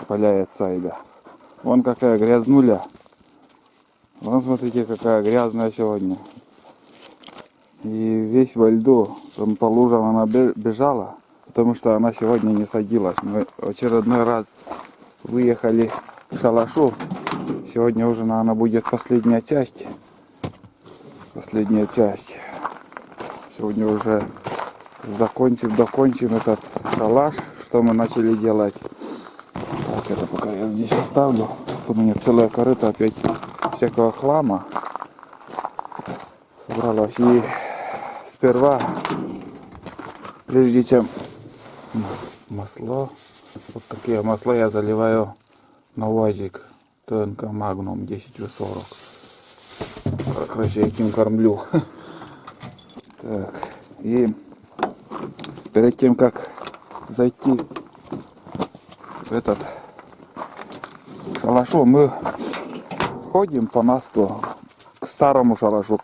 валяется, Айда. Вон какая грязнуля. Вон смотрите, какая грязная сегодня. И весь во льду. Там по лужам она бежала, потому что она сегодня не садилась. Мы в очередной раз выехали к шалашу. Сегодня уже, наверное, будет последняя часть. Сегодня уже докончим этот шалаш, что мы начали делать. Так, это пока я здесь оставлю. У меня целая корыта опять всякого хлама собралась. И сперва, прежде чем масло, вот такие масла я заливаю на УАЗик ТНК Магнум 10В40. Короче, этим кормлю. Так, и перед тем, как зайти в этот шалашу, мы ходим по насту к старому шалашу,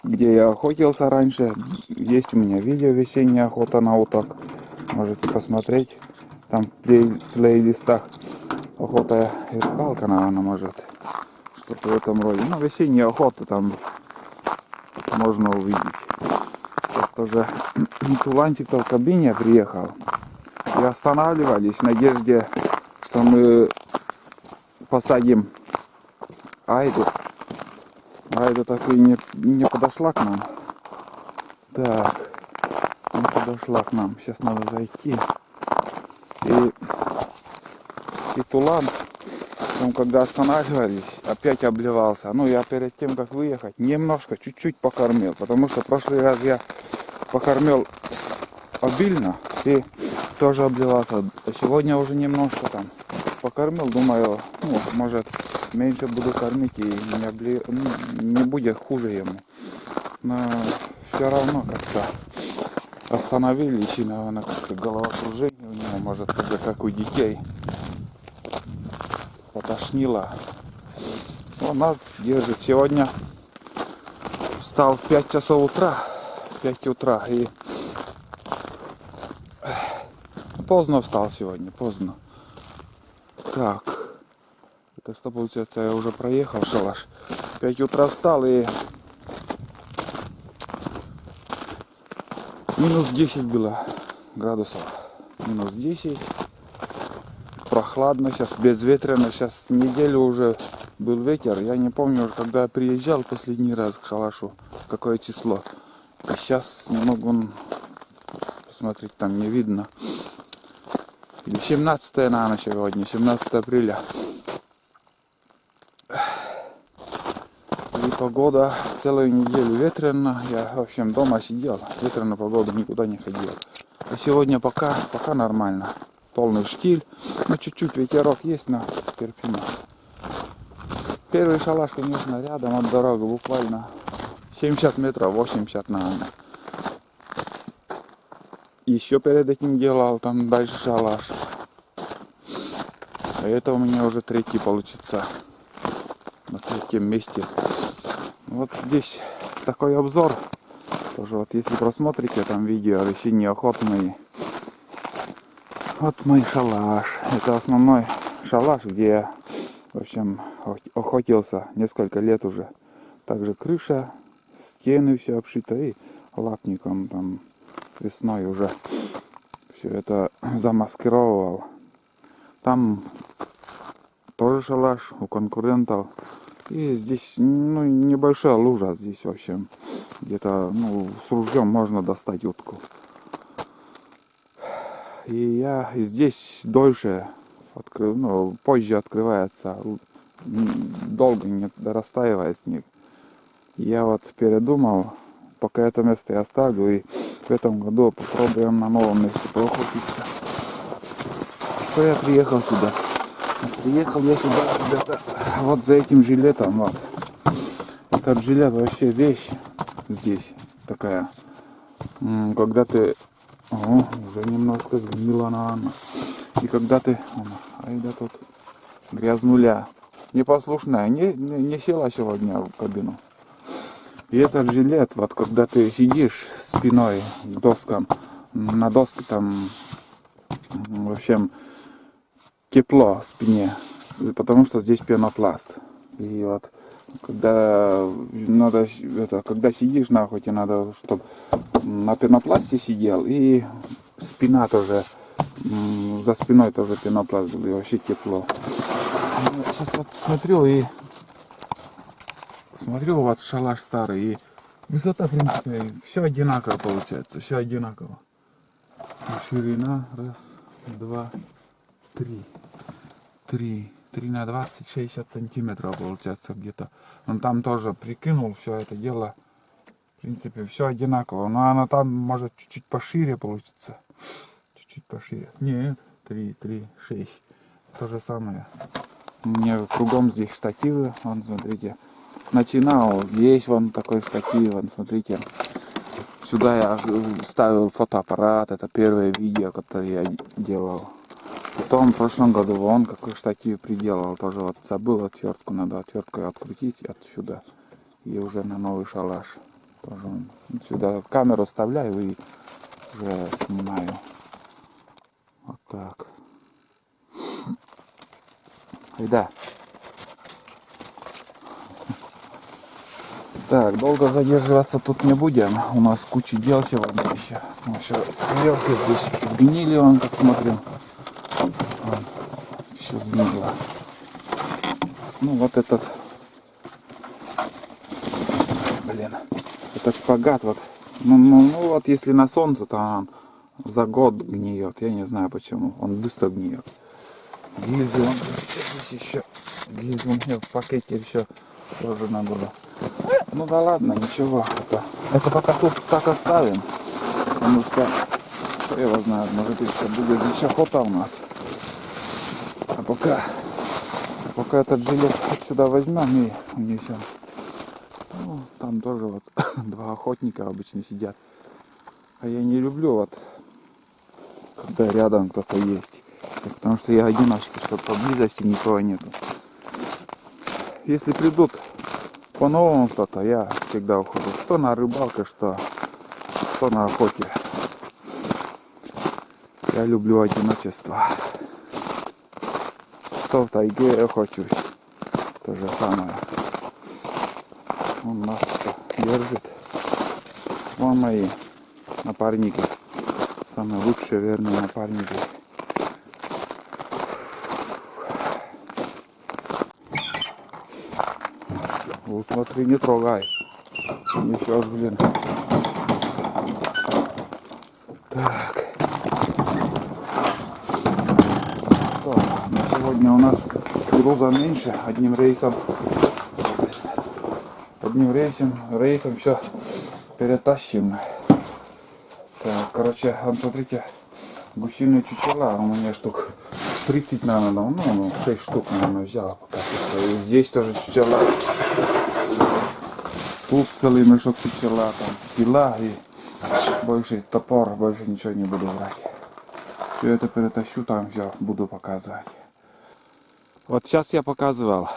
где я охотился раньше. Есть у меня видео «Весенняя охота на уток». Можете посмотреть. Там в плейлистах охота и рыбалка, наверное, может. Что-то в этом роде. Ну, весенняя охота там можно увидеть. Сейчас тоже тулантик в кабине приехал. И останавливались в надежде, что мы посадим Айду. Айда так и не подошла к нам. Так, не подошла к нам. Сейчас надо зайти. И тулан, там, когда останавливались, опять обливался. Ну, я перед тем, как выехать, немножко, чуть-чуть покормил. Потому что в прошлый раз я покормил обильно и тоже обливался. А сегодня уже немножко там покормил. Думаю, ну, может, меньше буду кормить и не будет хуже ему. Но все равно как-то остановились и, наверное, как-то головокружение у него, может, как у детей. Потошнило. Он нас держит. Сегодня встал в 5 часов утра. 5 утра. И поздно встал сегодня. Поздно. Так. Это что получается? Я уже проехал шалаш. 5 утра встал и минус 10 было градусов. Минус 10. Прохладно сейчас, безветренно. Сейчас неделю уже был ветер. Я не помню, когда я приезжал последний раз к шалашу, какое число. А сейчас не могу посмотреть, там не видно. 17, наверное, сегодня, 17 апреля. И погода целую неделю ветрено. Я, в общем, дома сидел. Ветреная погода, никуда не ходил. А сегодня пока нормально. Полный штиль. Ну, чуть-чуть ветерок есть, но терпимо. Первый шалаш, конечно, рядом от дороги, буквально 70 метров, 80, наверное. Еще перед этим делал там дальше шалаш. А это у меня уже третий получится. На третьем месте. Вот здесь такой обзор. Тоже вот если просмотрите там видео весенней охоты мои. Вот мой шалаш. Это основной шалаш, где я, в общем, охотился несколько лет уже. Также крыша, стены все обшито и лапником там весной уже все это замаскировал. Там тоже шалаш у конкурентов. И здесь, ну, небольшая лужа здесь, в общем. Где-то, ну, с ружьем можно достать утку. И здесь дольше, позже открывается, долго не растаивает снег. Я вот передумал, пока это место я оставлю, и в этом году попробуем на новом месте поохотиться. Что я приехал сюда? Приехал я сюда, ребята, вот за этим жилетом, вот. Этот жилет вообще вещь здесь такая. Когда ты... О, уже немножко сгнила она. И когда ты... Айда тут грязнуля. Непослушная, не села сегодня в кабину. И этот жилет, вот когда ты сидишь спиной к доскам, на доске там, в общем, тепло в спине, потому что здесь пенопласт. И вот когда надо это, когда сидишь на охоте, надо, чтобы на пенопласте сидел, и спина тоже, за спиной тоже пенопласт был, и вообще тепло. Сейчас вот смотрю, вот шалаш старый, и высота, в принципе, все одинаково получается, все одинаково. Ширина, раз, два, три. 3 на 20, 60 сантиметров получается где-то. Он там тоже прикинул все это дело. В принципе, все одинаково. Но оно там может чуть-чуть пошире получится. Чуть-чуть пошире. Нет, 3, 6. То же самое. У меня кругом здесь штативы. Вон, смотрите. Начинал. Здесь вон такой штатив. Вон, смотрите. Сюда я ставил фотоаппарат. Это первое видео, которое я делал. Потом в прошлом году вон какой штатив приделал. Тоже вот забыл отвертку. Надо отверткой открутить отсюда. И уже на новый шалаш. Тоже сюда камеру вставляю и уже снимаю. Вот так. Айда. Так, долго задерживаться тут не будем. У нас куча дел сегодня еще. Еще елки здесь сгнили, вон как смотрим. Еще сгнило. Ну вот этот. Блин. Это шпагат вот. Ну вот если на солнце, то он за год гниет. Я не знаю почему. Он быстро гниет. Гильзы вон здесь еще. Гильзы у меня в пакете еще тоже надо было. Ну да ладно, ничего. Это пока тут так оставим. Потому что, кто его знает, может еще будет здесь охота у нас. А пока этот жилет отсюда возьмем и унесем. Ну, там тоже вот два охотника обычно сидят. А я не люблю вот, когда рядом кто-то есть. Потому что я одиночка, что поблизости никого нету. Если придут по-новому кто-то, я всегда ухожу. Что на рыбалке, что на охоте. Я люблю одиночество. Что в тайге я хочу. То же самое. Он нас держит. Вон мои напарники. Самые лучшие, верные напарники. Ну, смотри, не трогай. Несешь, блин. Так. Что, на сегодня у нас груза меньше. Одним рейсом все перетащим. Так, короче, вот смотрите, гусиные чучела у меня штук 30, наверное, ну 6 штук, наверное, взял пока. И здесь тоже чучела. Тут целый мешок чучела, там пила и больше топор, больше ничего не буду брать. Все это перетащу, там все буду показывать. Вот сейчас я показывал,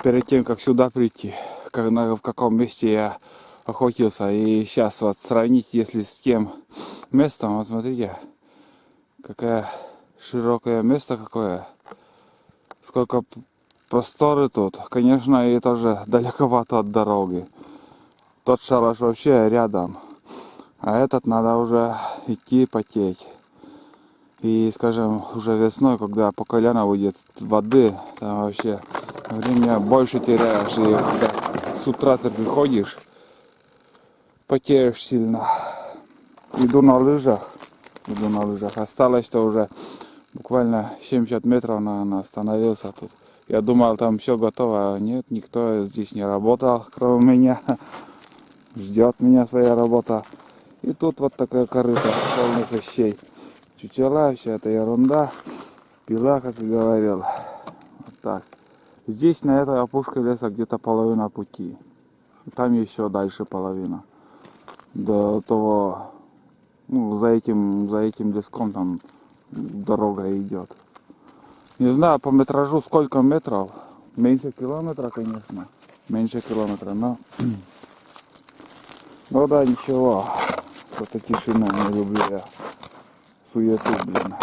перед тем как сюда прийти, в каком месте я охотился. И сейчас вот сравнить, если с тем местом, вот смотрите, какое широкое место какое, сколько просторы тут. Конечно, и тоже далековато от дороги. Тот шалаш вообще рядом, а этот надо уже идти потеть. И, скажем, уже весной, когда по колено будет воды, там вообще время больше теряешь. И когда с утра ты приходишь, потеешь сильно. Иду на лыжах. Осталось-то уже буквально 70 метров, наверное, остановился тут. Я думал, там все готово. Нет, никто здесь не работал, кроме меня. Ждет меня своя работа. И тут вот такая корыта, полных вещей. Чучела, вся эта ерунда. Пила, как и говорил. Вот так. Здесь на этой опушке леса где-то половина пути. Там еще дальше половина. До того, ну, за этим леском там дорога идет. Не знаю по метражу сколько метров. Меньше километра, конечно. Меньше километра, но... Ну да, ничего. Что-то тишина, не люблю я суету, блин.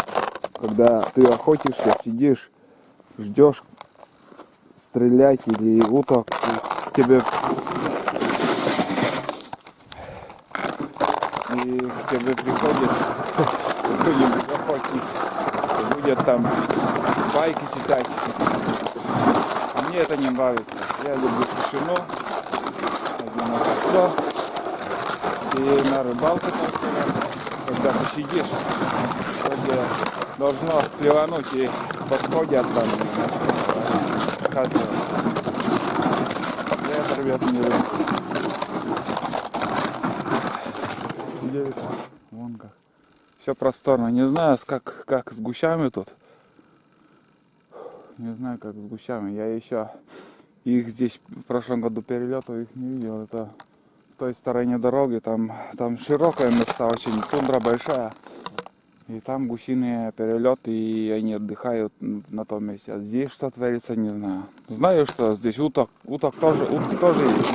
когда ты охотишься, сидишь, ждешь стрелять или уток, и к тебе приходит кто-нибудь охотник, будет там байки читать. А мне это не нравится. Я люблю тишину, на костро и на рыбалку, когда ты сидишь, вроде должно клевануть и подходят там. Я это, ребята, не люблю. Вон как. Все просторно. Не знаю, как с гусями тут. Не знаю, как с гусями. Я еще их здесь в прошлом году перелетов их не видел. Это в той стороне дороги. Там широкое место, очень тундра большая. И там гусиные перелеты, и они отдыхают на том месте. А здесь что творится, не знаю. Знаю, что здесь утки тоже есть.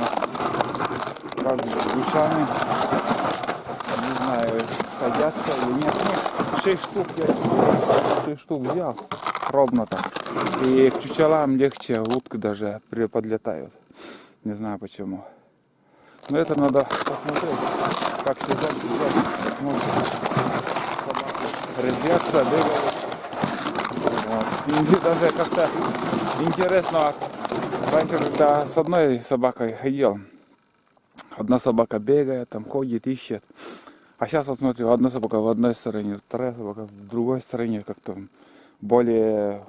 Но как с гусями, не знаю, садятся или нет. Ну, 6 штук я 6 штук взял. Ровно так. И к чучелам легче, утки даже подлетают. Не знаю почему. Но это надо посмотреть, как сезон идет. Может, собаки резвятся, бегают. Вот. И даже как-то интересно. Раньше, когда с одной собакой ходил, одна собака бегает, там ходит, ищет. А сейчас вот смотрю, одна собака в одной стороне, вторая собака в другой стороне, как-то более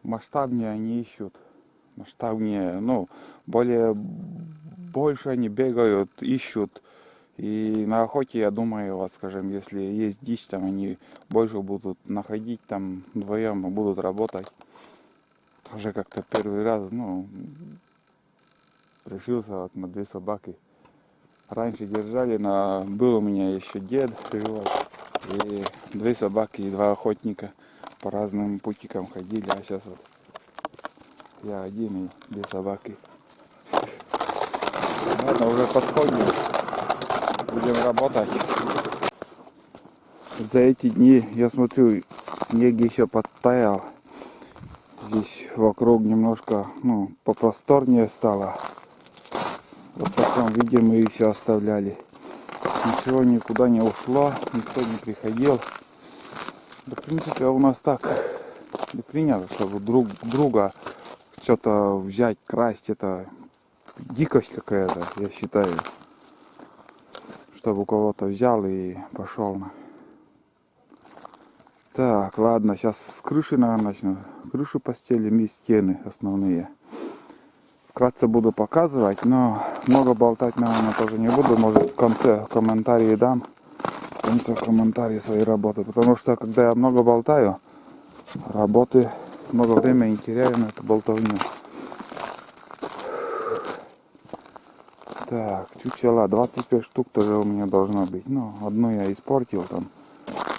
масштабнее они ищут. Масштабнее, ну, больше они бегают, ищут. И на охоте, я думаю, вот, скажем, если есть дичь, там они больше будут находить, там вдвоем будут работать. Тоже как-то первый раз, ну, решился вот на 2 собаки. Раньше держали, но был у меня еще дед живой, и 2 собаки и 2 охотника по разным путикам ходили, а сейчас вот я один и 2 собаки. Ладно, уже подходим, будем работать. За эти дни, я смотрю, снег еще подтаял. Здесь вокруг немножко, ну, попросторнее стало. Вот в таком виде мы их все оставляли. Ничего никуда не ушло, никто не приходил. Да, в принципе, у нас так не принято, чтобы друг друга что-то взять, красть. Это дикость какая-то, я считаю. Чтобы у кого-то взял и пошел. Так, ладно, сейчас с крыши, наверное, начну. Крышу постелим и стены основные. Вкратце буду показывать, но много болтать, наверное, тоже не буду. Может, в конце комментарии дам. В конце комментарии своей работы. Потому что, когда я много болтаю, работы много времени теряю на эту болтовню. Так, чучела. 25 штук тоже у меня должно быть. Ну, одну я испортил там.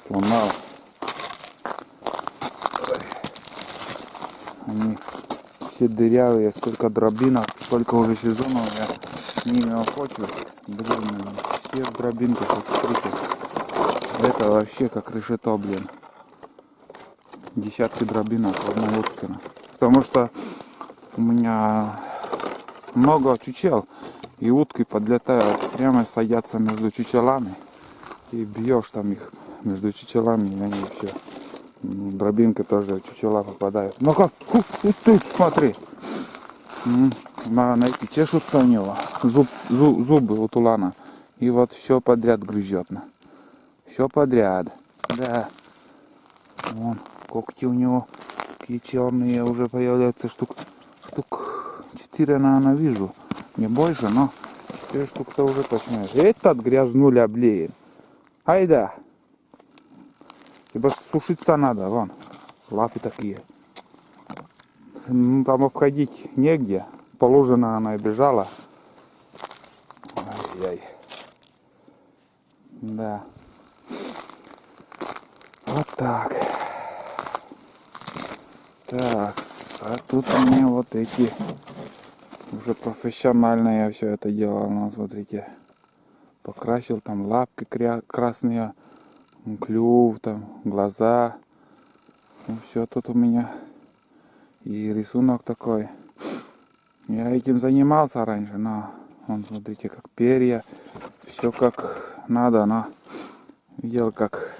Сломал. Они все дырявые, сколько дробинок, сколько уже сезонов я с ними охочусь. Блин, все в дробинках, смотрите. Это вообще как решето, блин. Десятки дробинок в одной утке. Потому что у меня много чучел, и утки подлетают, прямо садятся между чучелами. И бьешь там их между чучелами, и они все. Дробинка тоже, чучела попадают. Ну как, ты смотри. На эти чешутся у него. Зубы у тулана. И вот все подряд грызет. Все подряд. Да. Вон, когти у него такие черные уже появляются. Штук 4, наверное, вижу. Не больше, но 4 штук-то уже точно. Этот грязнуля, блин. Айда. Ибо сушиться надо, вон, лапы такие. Ну, там обходить негде. Положено, она и бежала. Ай-яй. Да. Вот так. Так, а тут у меня вот эти уже профессионально я все это делал. Ну, смотрите. Покрасил там лапки красные. Клюв, там, глаза, И все тут у меня и рисунок такой. Я этим занимался раньше, но вон, смотрите, как перья, все как надо, но видел, как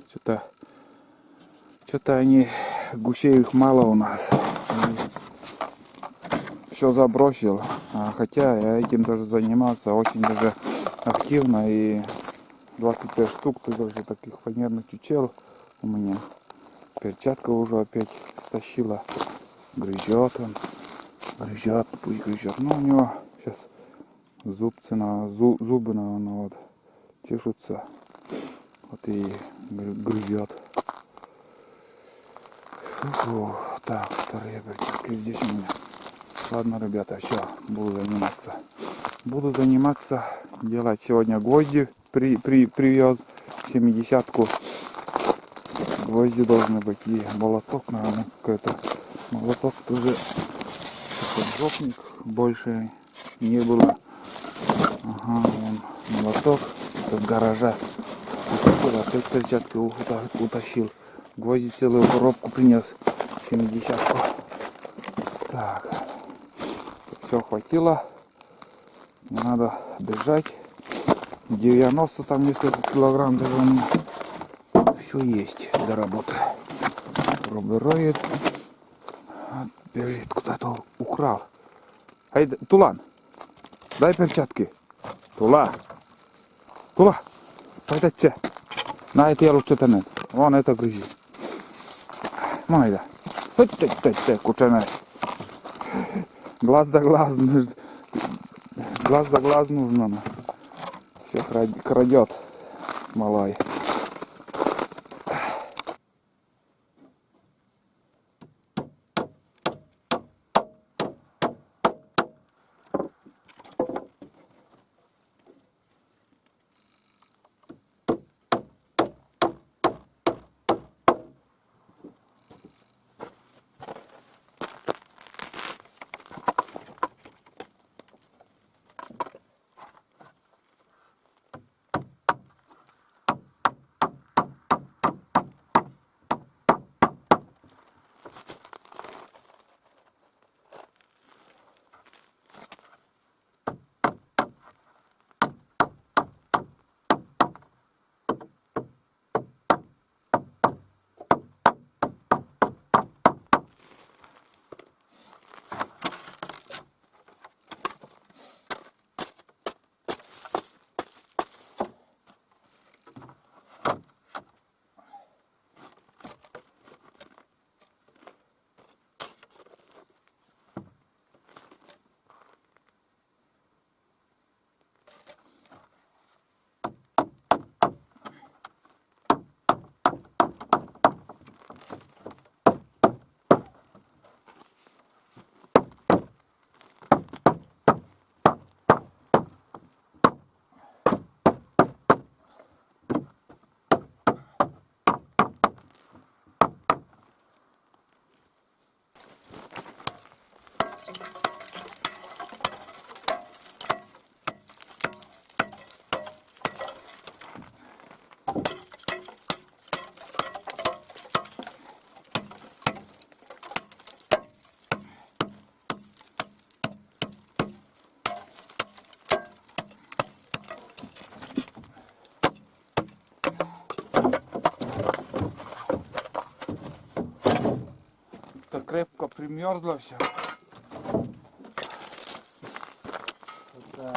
что-то они, гусей их мало у нас. Все забросил, хотя я этим тоже занимался очень даже активно, и 25 штук тоже таких фанерных чучел у меня. Перчатка уже опять стащила, грызет он, грызет, пусть грызет. Ну у него сейчас зубы наверное, вот чешутся, вот и грызет. Фу, так, вторые перчатки здесь у меня. Ладно, ребята, все, буду заниматься, делать сегодня гвозди, привез 70-ку, гвозди должны быть, и молоток, наверное, какой-то, молоток тоже, поджопник больше не было, ага, вон молоток, из гаража, опять перчатки утащил, гвозди целую коробку принес, 70-ку, так. Все хватило, не надо бежать. 90 там несколько килограмм даже у меня. Все есть до работы. Пробирает. Бежит куда-то, украл. Ай, Тулан, дай перчатки. Тула, пойдите. На это я лучше тянет. Вон это грызи. Майда. Кучаная. Глаз да глаз нужно. Все крадет малай. Так крепко примерзло все. Да.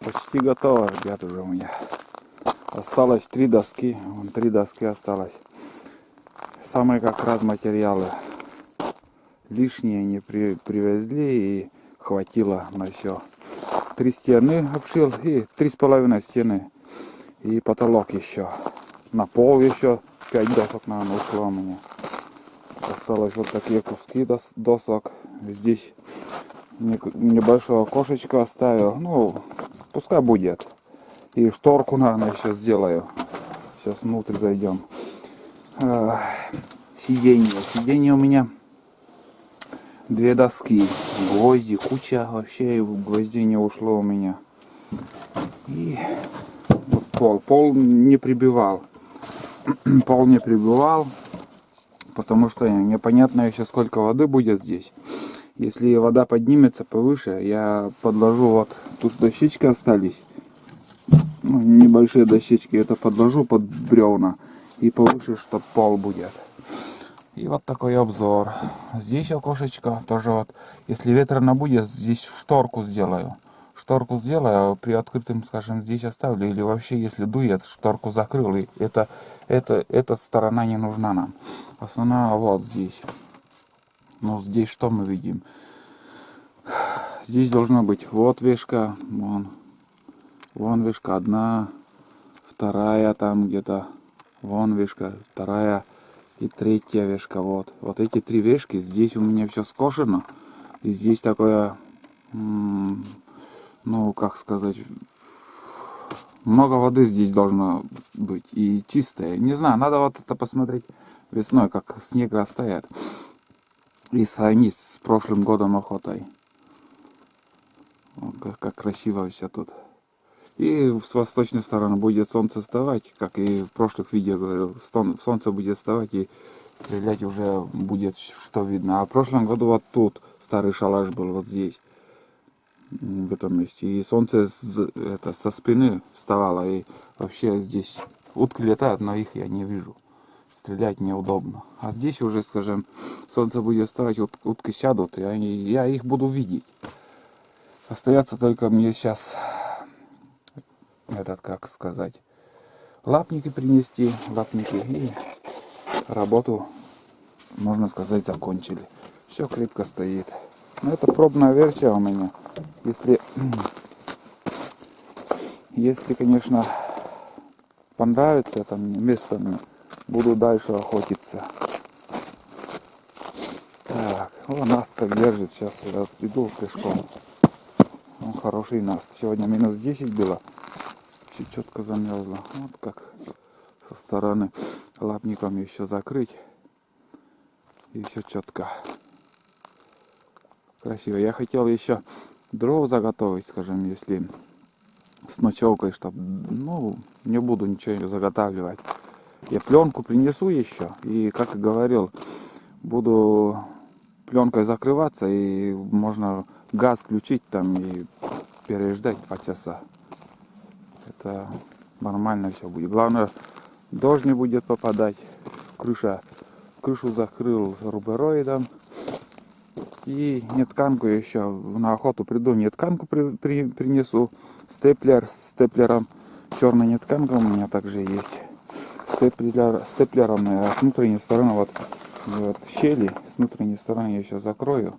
Почти готово, ребят, уже у меня. Осталось 3 доски. Вон 3 доски осталось. Самые как раз материалы. Лишние не привезли и хватило на все. 3 стены обшил и 3,5 стены. И потолок еще. На пол еще 5 досок, наверное, ушло у меня. Осталось вот такие куски досок. Здесь небольшое окошечко оставил. Ну, пускай будет. И шторку, наверное, еще сделаю. Сейчас внутрь зайдем. Сиденье. Сиденье у меня 2 доски. Гвозди, куча. Вообще гвоздей не ушло у меня. И вот пол. Пол не прибивал. Пол не прибивал. Потому что непонятно еще сколько воды будет здесь. Если вода поднимется повыше, я подложу, вот тут дощечки остались. Ну, небольшие дощечки, это подложу под бревна. И повыше, чтобы пол будет. И вот такой обзор. Здесь окошечко тоже вот. Если ветрено будет, здесь шторку сделаю. Шторку сделаю, при открытом, скажем, здесь оставлю. Или вообще, если дует, шторку закрыл. И эта сторона не нужна нам. Основная вот здесь. Ну, здесь что мы видим? Здесь должно быть вот вешка. Вон вешка одна. Вторая там где-то. Вон вешка. Вторая. И третья вешка. Вот. Вот эти 3 вешки. Здесь у меня все скошено. И здесь такое... ну, как сказать, много воды здесь должно быть и чистое. Не знаю, надо вот это посмотреть весной, как снег растает, и сравнить с прошлым годом охотой. Как красиво все тут. И с восточной стороны будет солнце вставать, как и в прошлых видео говорил, солнце будет вставать и стрелять уже будет что видно. А в прошлом году вот тут старый шалаш был, вот здесь. В этом месте. И солнце со спины вставало. И вообще здесь утки летают, но их я не вижу. Стрелять неудобно. А здесь уже, скажем, солнце будет вставать, утки сядут, и я их буду видеть. Остается только мне сейчас как сказать, лапники принести. Лапники. И работу, можно сказать, закончили. Все крепко стоит. Но это пробная версия у меня. Если, конечно, понравится это место мне, буду дальше охотиться. Так, наст как держит. Сейчас я иду пешком. Хороший наст. Сегодня минус 10 было. Все четко замерзло. Вот как со стороны лапником еще закрыть. И все четко. Красиво. Я хотел еще дров заготовить, скажем, если с ночевкой, чтобы, ну, не буду ничего заготавливать. Я пленку принесу еще, и, как и говорил, буду пленкой закрываться, и можно газ включить там и переждать 2 часа. Это нормально все будет. Главное, дождь не будет попадать. Крышу закрыл рубероидом. И нетканку еще на охоту приду, нетканку принесу, степлером, черная нетканка у меня также есть, степлером с внутренней стороны, вот щели, с внутренней стороны я еще закрою,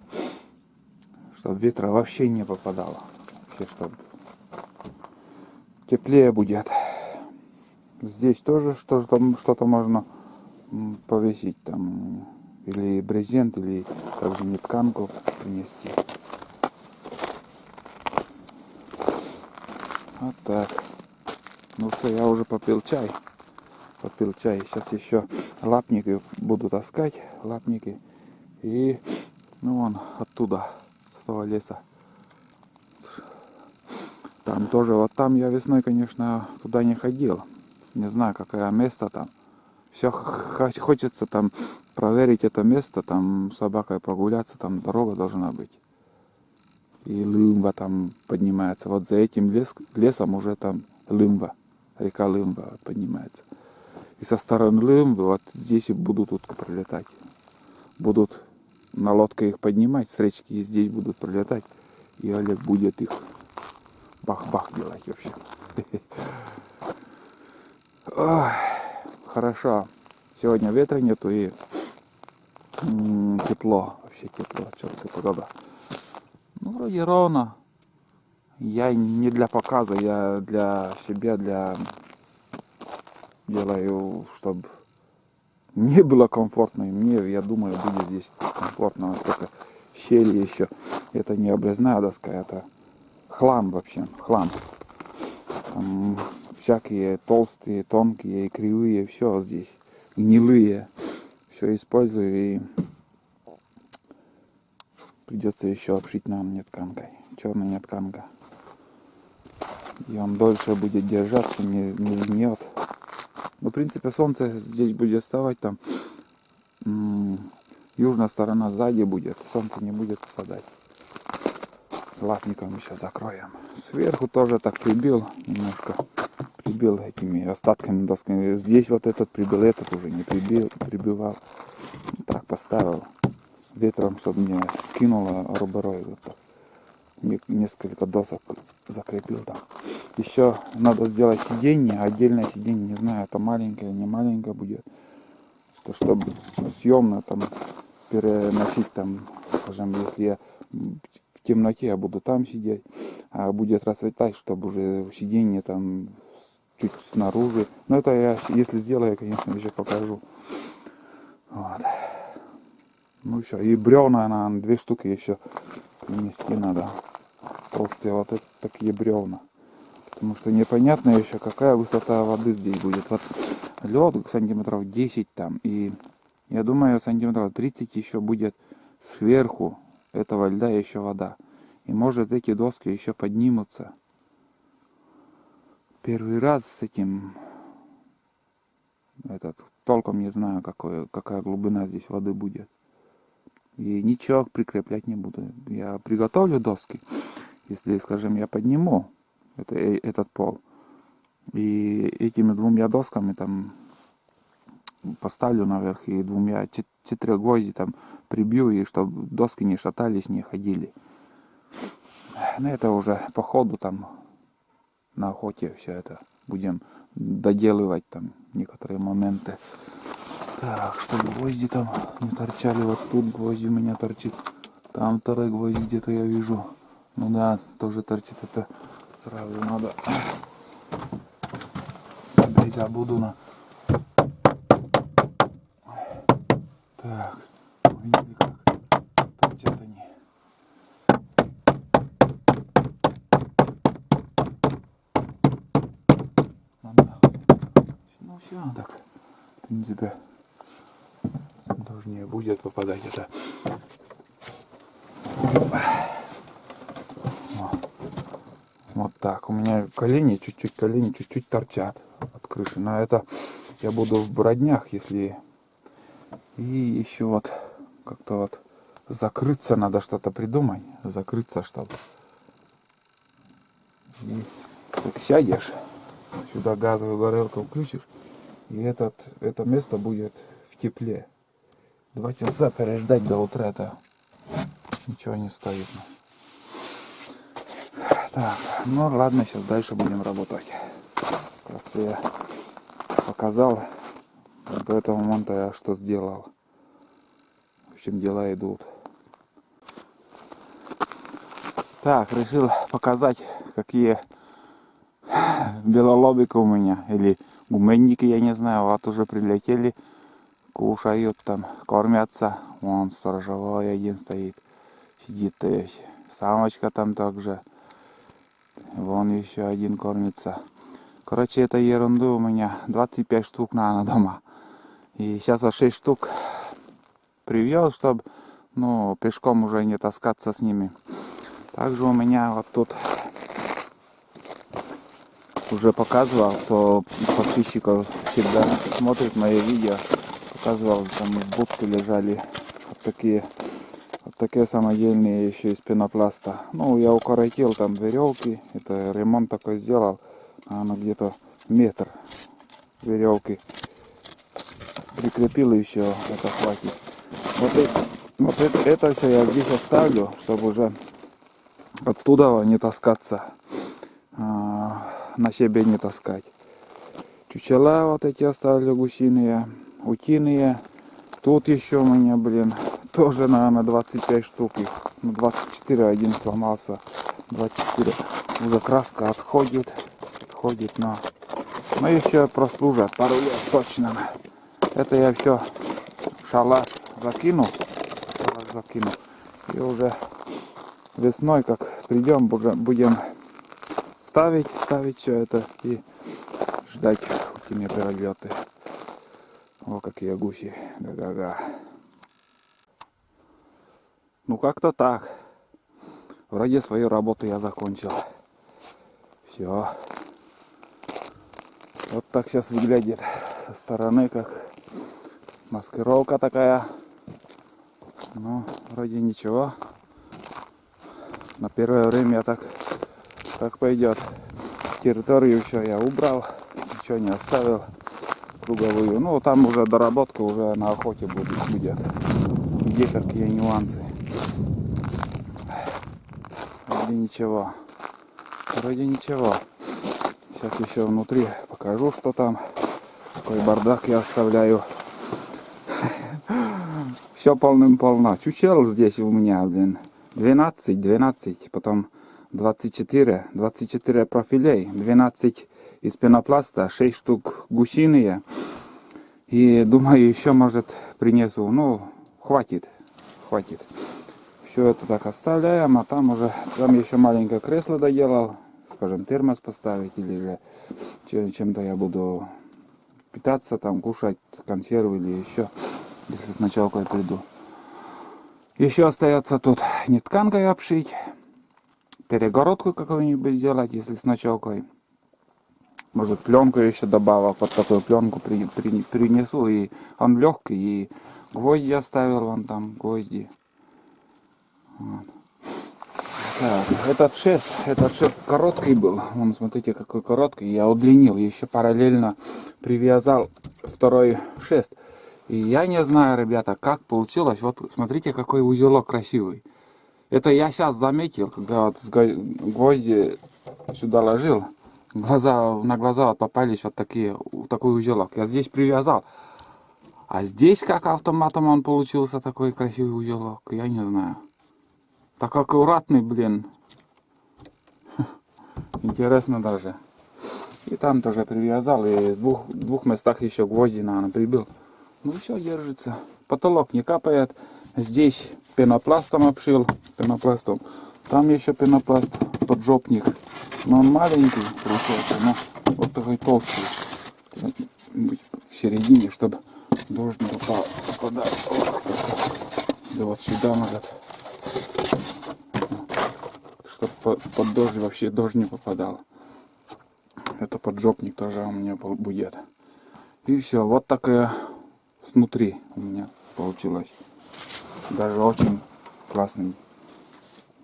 чтобы ветра вообще не попадало, вообще, чтобы теплее будет. Здесь тоже что-то можно повесить там. Или брезент, или также нетканку принести. Вот так. Ну что, я уже попил чай. Сейчас еще лапники буду таскать. Лапники. И, ну вон, оттуда, с того леса. Там тоже, вот там я весной, конечно, туда не ходил. Не знаю, какое место там. Все хочется там проверить это место, там с собакой прогуляться, там дорога должна быть. И Лымба там поднимается. Вот за этим лесом уже там Лымба, река Лымба поднимается. И со стороны Лымбы вот здесь и будут утки прилетать. Будут на лодке их поднимать с речки, и здесь будут прилетать. И Олег будет их бах-бах делать вообще. Ой, хорошо. Сегодня ветра нету и тепло. Вообще тепло, четкая погода. Ну, вроде ровно. Я не для показа, я для себя, делаю, чтобы мне было комфортно. И мне, я думаю, будет здесь комфортно. Только щели еще. Это не обрезная доска, это хлам вообще, хлам. Там всякие толстые, тонкие, кривые, все здесь. Гнилые. Все использую и придется еще обшить нам нетканкой. Черной нетканкой. И он дольше будет держаться, не гнет. Ну, в принципе, солнце здесь будет вставать, там южная сторона сзади будет, солнце не будет попадать. Латником еще закроем. Сверху тоже так прибил, немножко прибил этими остатками досками. Здесь вот этот прибил, этот уже не прибивал. Так поставил ветром, чтобы не скинуло руберой. Вот так. Несколько досок закрепил там. Еще надо сделать сиденье, отдельное сиденье, не знаю, это маленькое, не маленькое будет. Чтобы съемно там переносить там, скажем, если я в темноте я буду там сидеть, а будет расцветать, чтобы уже сиденье там чуть снаружи. Но это я, если сделаю, конечно, еще покажу. Вот. Ну все, и бревна на 2 штуки еще принести надо. Толстые вот это такие бревна. Потому что непонятно еще, какая высота воды здесь будет. Вот лед сантиметров 10 там. И я думаю, сантиметров 30 еще будет сверху этого льда еще вода. И может эти доски еще поднимутся. Первый раз с этим толком не знаю, какая глубина здесь воды будет. И ничего прикреплять не буду. Я приготовлю доски. Если, скажем, я подниму этот пол. И этими 2 досками там поставлю наверх и 4 гвозди там прибью, и чтобы доски не шатались, не ходили. Но это уже по ходу там на охоте все это будем доделывать там некоторые моменты. Так, чтобы гвозди там не торчали. Вот тут гвозди у меня торчит. Там 2 гвозди где-то я вижу. Ну да, тоже торчит. Это сразу надо. Не забуду на. Так, видели как торчат они. Ну все, так, в принципе, тоже не будет попадать это. Вот так. У меня колени чуть-чуть торчат от крыши. Но это я буду в броднях, если... И еще вот как-то вот закрыться надо, что-то придумать. Закрыться, чтобы... И так сядешь, сюда газовую горелку включишь, и это место будет в тепле. 2 часа переждать до утра, это ничего не стоит. Так, ну ладно, сейчас дальше будем работать. Просто я показал до этого момента, я что сделал. В общем, дела идут. Так, решил показать, какие белолобики у меня. Или гуменники, я не знаю, вот уже прилетели. Кушают там, кормятся. Вон сторожевой один стоит. Сидит, то есть. Самочка там также. Вон еще один кормится. Короче, это ерунду у меня 25 штук на дома. И сейчас 6 штук привел, чтобы пешком уже не таскаться с ними. Также у меня вот тут уже показывал, кто подписчиков всегда смотрит мои видео. Показывал, там в будке лежали вот такие самодельные еще из пенопласта. Ну, я укоротил там веревки. Это ремонт такой сделал. Она где-то метр веревки прикрепил, и еще это хватит. Вот это все я здесь оставлю, чтобы уже оттуда не таскаться. на себе не таскать. Чучела вот эти оставили гусиные, утиные. Тут еще у меня, блин, тоже, наверное, 25 штук их. Ну, 24, один сломался. 24. Уже краска отходит. Но еще прослужат пару лет точно. Это я все шалаш закину. И уже весной, как придем, будем ставить все это и ждать утиные прилеты. О, какие гуси. Га-га-га. Ну, как-то так. Вроде свою работу я закончил. Все. Вот так сейчас выглядит со стороны, как маскировка такая. Ну, вроде ничего. На первое время так пойдет. Территорию еще я убрал. Ничего не оставил. Круговую. Ну, там уже доработка уже на охоте будет. Где какие нюансы. Вроде ничего. Сейчас еще внутри покажу, что там. Какой бардак я оставляю. Все полным-полно. Чучел здесь у меня, блин. 12. Потом 24 профилей. 12 из пенопласта. 6 штук гусиные. И думаю, еще, может, принесу. Ну, хватит. Все это так оставляем, а там еще маленькое кресло доделал, скажем, термос поставить, или же чем-то я буду питаться, там, кушать консервы или еще, если с ночевкой приду. Еще остается тут нетканкой обшить, перегородку какую-нибудь сделать, если с ночевкой. Может, пленку еще добавил, под такую пленку принесу, и он легкий, и гвозди оставил, вон там гвозди. Вот. Так, этот шест короткий был. Вон, смотрите, какой короткий. Я удлинил, еще параллельно привязал второй шест. И я не знаю, ребята, как получилось. Вот смотрите, какой узелок красивый. Это я сейчас заметил, когда вот гвозди сюда ложил. На глаза вот попались вот такой узелок. Я здесь привязал. А здесь как автоматом он получился такой красивый узелок, я не знаю. Так аккуратный, блин. Интересно даже. И там тоже привязал. И в двух местах еще гвозди, наверное, прибил. Ну все, держится. Потолок не капает. Здесь пенопластом обшил. Пенопластом. Там еще пенопласт, поджопник. Но он маленький, получается. Но вот такой толстый. В середине, чтобы дождь не попал. Да вот сюда может. Чтобы под дождь вообще дождь не попадал. Это поджопник тоже у меня будет. И все, вот такая снутри у меня получилось. Даже очень классный.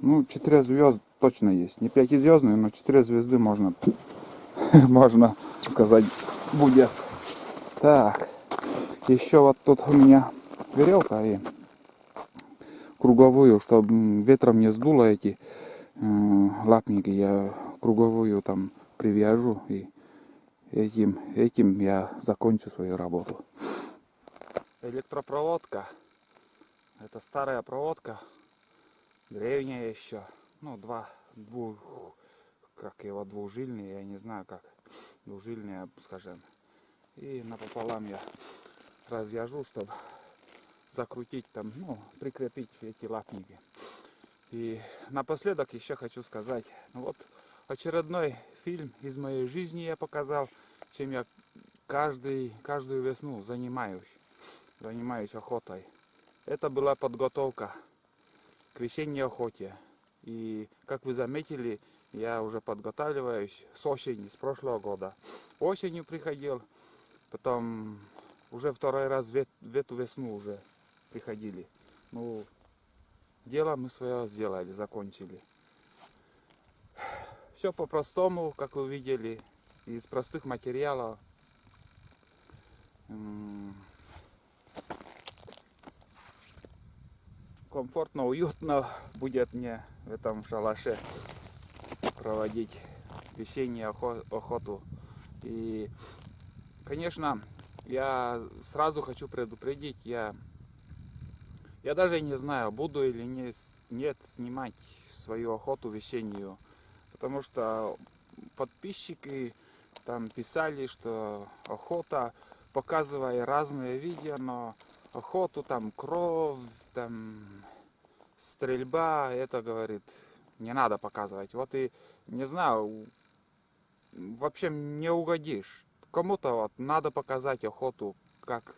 Ну, 4 звезд точно есть. Не 5-звездный, но 4 звезды можно сказать будет. Так, еще вот тут у меня веревка и круговую, чтобы ветром не сдуло эти лапники, я круговую там привяжу, и этим я закончу свою работу. Электропроводка. Это старая проводка, древняя еще. Ну, двужильные, я не знаю как. Двужильные, скажем. И напополам я развяжу, чтобы закрутить там, ну, прикрепить эти лапники. И напоследок еще хочу сказать, вот очередной фильм из моей жизни я показал, чем я каждую весну занимаюсь охотой. Это была подготовка к весенней охоте. И как вы заметили, я уже подготавливаюсь с осени, с прошлого года. Осенью приходил, потом уже второй раз в эту весну уже приходили. Ну, дело мы свое сделали, закончили. Все по-простому, как вы видели, из простых материалов. Комфортно, уютно будет мне в этом шалаше проводить весеннюю охоту. И, конечно, я сразу хочу предупредить, я даже не знаю, буду или нет снимать свою охоту весеннюю. Потому что подписчики там писали, что охота, показывая разные видео, но охоту там кровь, там стрельба, это, говорит, не надо показывать. Вот и не знаю, вообще не угодишь. Кому-то вот надо показать охоту, как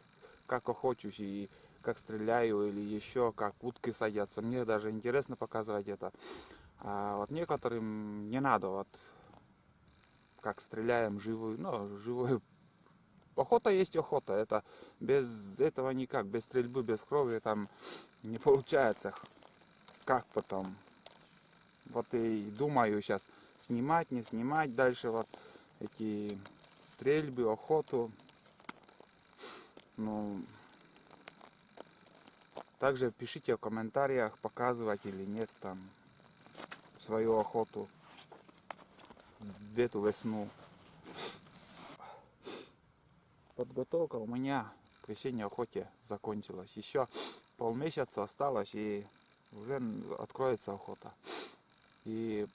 охочусь и как стреляю, или еще как утки садятся. Мне даже интересно показывать это. А вот некоторым не надо, вот как стреляем живую, ну, живую. Охота есть охота, это без этого никак, без стрельбы, без крови там не получается. Как потом? Вот и думаю сейчас, снимать, не снимать дальше вот эти стрельбы, охоту. Ну, также пишите в комментариях, показывать или нет там свою охоту в эту весну. Подготовка у меня к весенней охоте закончилась. Еще полмесяца осталось, и уже откроется охота. И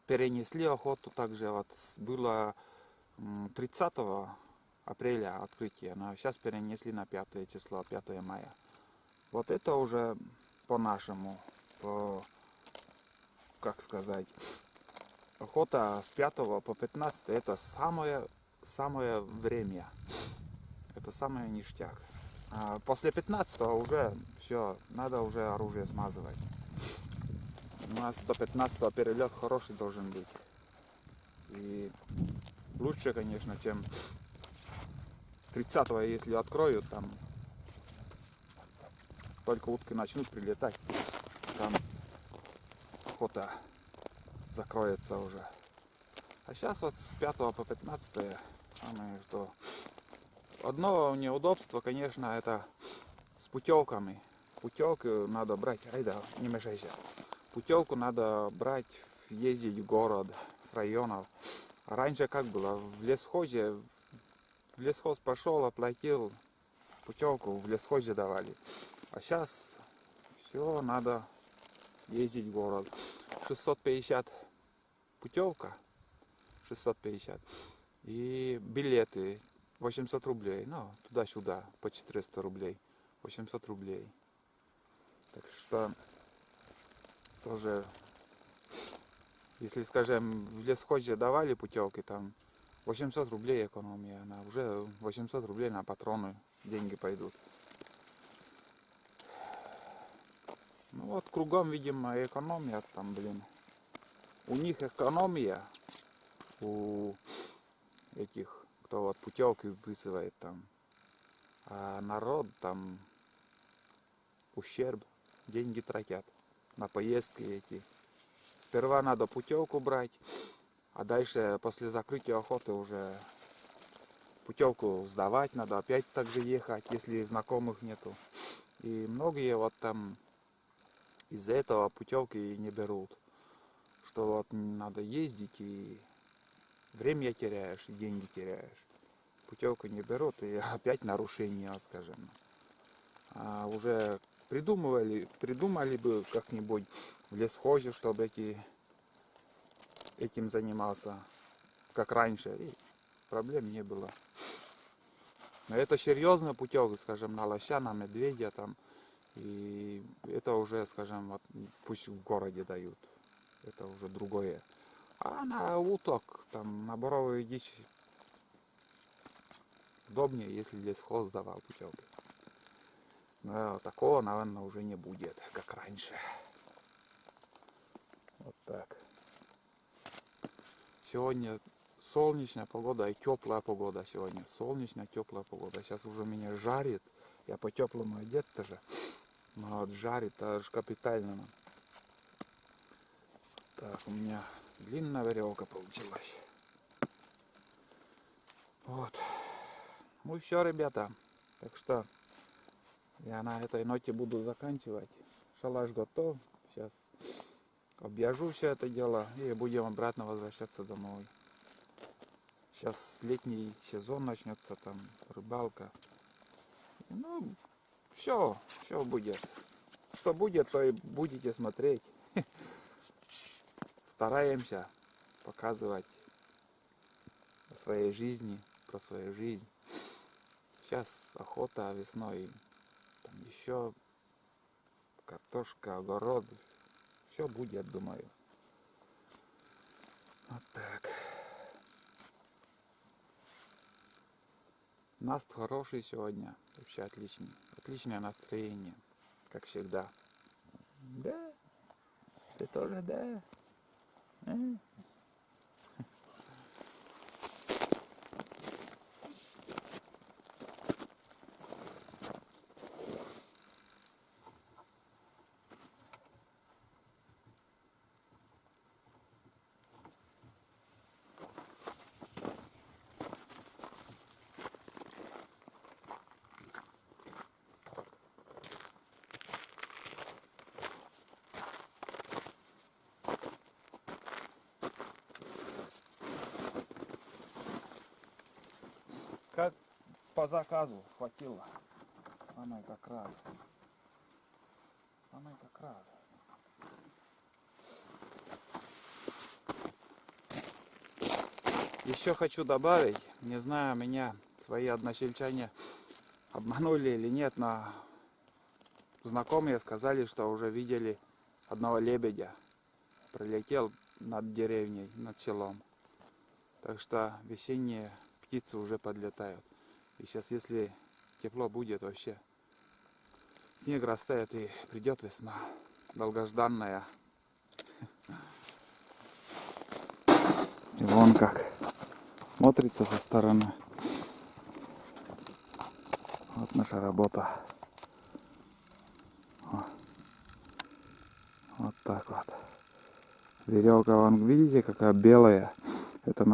перенесли охоту также. Вот было 30 апреля открытие, но сейчас перенесли на 5 число, 5 мая. Вот это уже по-нашему, как сказать, охота с 5 по 15 это самое время. Это самое ништяк. А после 15 уже все, надо уже оружие смазывать. У нас до 15 перелет хороший должен быть. И лучше, конечно, чем 30 если откроют, там только утки начнут прилетать, там охота закроется уже. А сейчас вот с 5 по 15 самое что. Одно неудобство, конечно, это с путевками. Путевку надо брать. Айда, не мешайся. Путевку надо брать, ездить в город с районов. А раньше как было? В лесхозе, в лесхоз пошел, оплатил, путевку в лесхозе давали. А сейчас все надо ездить в город. 650 путевка, 650. И билеты 800 рублей. Ну, туда-сюда, по 400 рублей. 800 рублей. Так что тоже, если, скажем, в лесхозе давали путевки, там 800 рублей экономия, она уже 800 рублей на патроны деньги пойдут. Ну вот кругом, видимо, экономия там, блин. У них экономия, у этих, кто вот путевки выписывает там, а народ там ущерб, деньги тратят на поездки эти. Сперва надо путевку брать, а дальше после закрытия охоты уже путевку сдавать, надо опять так же ехать, если знакомых нету. И многие вот там из-за этого путевки не берут. Что вот надо ездить, и время теряешь, и деньги теряешь. Путевку не берут, и опять нарушение, скажем. А уже придумали бы как-нибудь в лесхозе, чтобы этим занимался, как раньше, и проблем не было. Но это серьезная путевка, скажем, на лося, на медведя там, и это уже, скажем, вот, пусть в городе дают, это уже другое. А на уток, там, на боровую дичь удобнее, если лесхоз давал путевки. Но такого, наверное, уже не будет, как раньше. Вот так. Сегодня солнечная погода и теплая погода сегодня. Солнечная, теплая погода. Сейчас уже меня жарит. Я по-теплому одет тоже. Но вот жарит аж капитально. Так, у меня длинная веревка получилась. Вот. Ну все, ребята. Так что я на этой ноте буду заканчивать. Шалаш готов. Сейчас объезжу все это дело и будем обратно возвращаться домой. Сейчас летний сезон начнется, там рыбалка. Ну, все будет. Что будет, то и будете смотреть. Стараемся показывать о своей жизни, про свою жизнь. Сейчас охота весной, там еще картошка, огород. Все будет, думаю. Вот так. Наст хороший сегодня. Вообще отличный. Отличное настроение. Как всегда. Да. Ты тоже, да. Как по заказу хватило. Самое как раз. Самое как раз. Еще хочу добавить, не знаю, меня свои односельчане обманули или нет, но знакомые сказали, что уже видели одного лебедя. Пролетел над деревней, над селом. Так что весенние птицы уже подлетают. И сейчас, если тепло будет, вообще снег растает и придет весна. Долгожданная. И вон как смотрится со стороны. Вот наша работа. Вот так вот. Веревка, вон, видите, какая белая. Это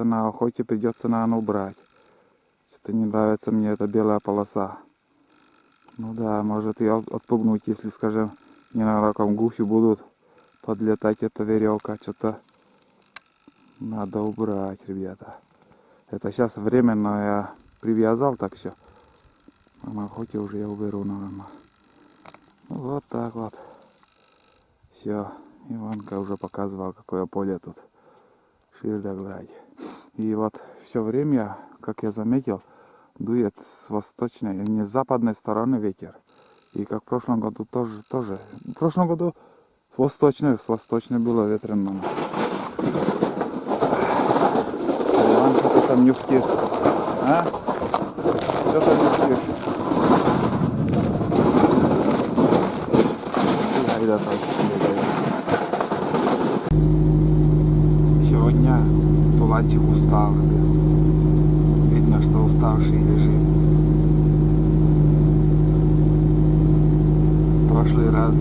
на охоте придется, наверное, убрать. Что-то не нравится мне эта белая полоса. Ну да, может ее отпугнуть, если, скажем, ненароком гусю будут подлетать эта веревка. Что-то надо убрать, ребята. Это сейчас временно я привязал, так все. А на охоте уже я уберу, наверное. Вот так вот. Все. Иванка уже показывал, какое поле тут. Ширь да гладь. И вот все время, как я заметил, дует с восточной, не с западной стороны ветер. И как в прошлом году тоже. В прошлом году с восточной было ветрено. Иван, что ты там нюхтишь? А? Что ты нюхтишь? Сегодня туланчик устал. Видно, что уставший лежит. В прошлый раз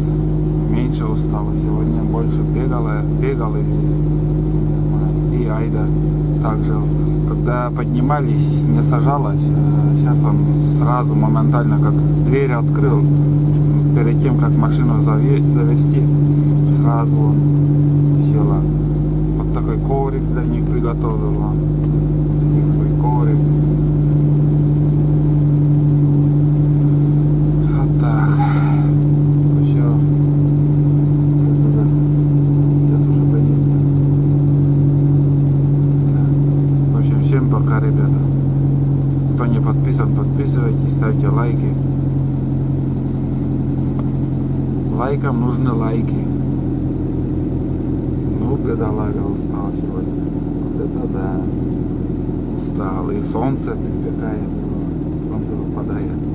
меньше устал, сегодня больше бегал и Айда также, когда поднимались, не сажалась. Сейчас он сразу моментально, как дверь открыл, перед тем как машину завести, сразу он села. Вот такой коврик для них приготовил. Такой коврик. Вот так. Все. Сейчас уже поедем. В общем, всем пока, ребята. Кто не подписан, подписывайтесь, ставьте лайки. Лайкам нужны лайки. Ну, бедолага устал сегодня. Вот это да. Устал. И солнце припекает. Солнце выпадает.